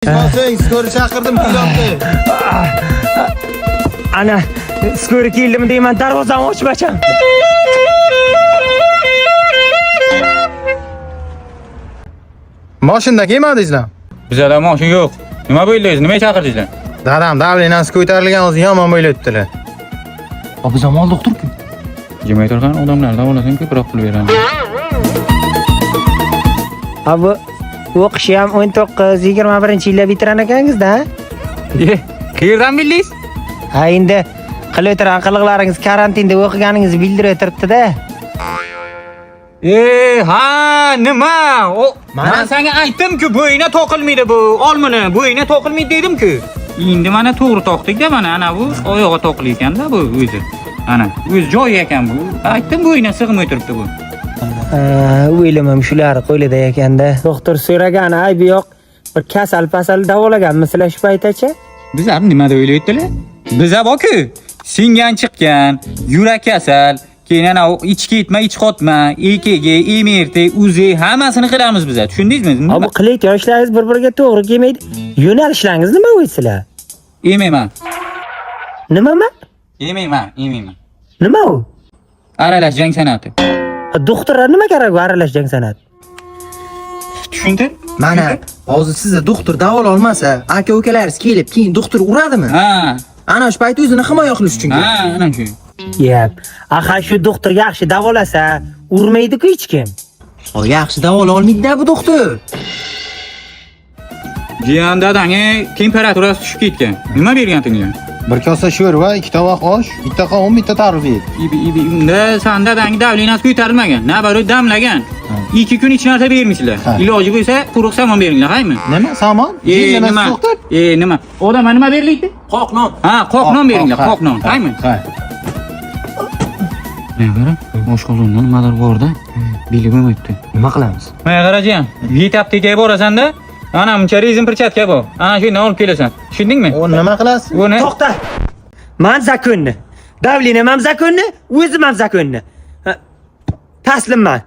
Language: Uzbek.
Sen skori chaqirdim kelyapti. Ana skori keldimi deyman, darvozani ochmacham. Mashinada kelmadingizlar? Bizda mashin yo'q. Nima bo'ldingiz? Nima chaqirdingizlar? Dadam davlenasi ko'tarilgan o'zi yomon bo'lyaptilar. Abi zamon doktor-ku. Jimay turgan odamlar davolasam ko'proq pul beradi. Abi o'qishi ham 19-21-yilda bitiran ekansiz-da? Qayerdan bildingiz? Ha, endi qilib o'tirgan qiliqlaringiz karantinda o'qiganingizni bildirib turibdi-da. Ha, nima? Men senga aytdim-ku, bo'yina to'qilmaydi bu. Olmini, bo'yina to'qilmaydi dedim-ku. Endi mana to'g'ri to'qdik-da, mana ana bu oyog'i to'qil ekan-da bu o'zi. Ana, o'z joyi ekan bu. Aytdim, bo'yina sig'may turibdi bu. O'ylamam shular qo'lida ekanda. Doktor so'ragan, ay bu yoq bir kasal davolaganmisizlar shu paytgacha? Bizlar nima deb o'ylayaptilar? Bizlar borku, singan chiqqan, yurak kasal, keyin ana ichki etma, ich qotma, EKG, MRT, UZI hammasini qilamiz bizlar. Tushundingizmi? Abi qilayotgan ishlaringiz bir-biriga to'g'ri kelmaydi. Yo'nalishlaringiz nima o'ysizlar? Yemayman. Nimami? Yemayman. Nima u? Aralash jang san'ati. Doktorlar nima kerak bu aralash jang san'at? Tushunding? Mana hozir sizni doktor davola olmasa, aka-ukalaringiz kelib, keyin doktor uradimi? Ha. Ana shu payt o'zini himoya qilish uchun. Ha, ana shu. Yep. Aha shu doktor yaxshi davolasa, urmaydi-ku hech kim. O yaxshi davola olmaydi-da bu doktor. Jiyan dadangga temperaturasi tushib ketgan. Nima bergantinglar? Bir kosa sho'rva, 2 tovoq osh, bitta qovun, bitta tarvuz yedi. Ibi unda san dadang davlenasi ko'tarilmagan. Nabaru damlagan. 2 kun hech narsa bermisizlar. Iloji bo'lsa, quruq samon beringlar, haymi? Nima? Samon? Nima? Nima? Odamga nima beriladi? Qoq non. Ha, qoq non beringlar, qoq non, haymi? Ha. Mana qara, oshqozonda nimadir bor-da, bilib bo'lmayapti. Nima qilamiz? Mana qarajiyan, vitaptekaga borasan-da, ana muncha rezin perchatka bor. Ana shuni olib kelasan. Tushundingmi? O nima qilasiz? Buni To'xta. Men zakonni. Davlenam ham zakonni, o'zim ham zakonni. Taslimman.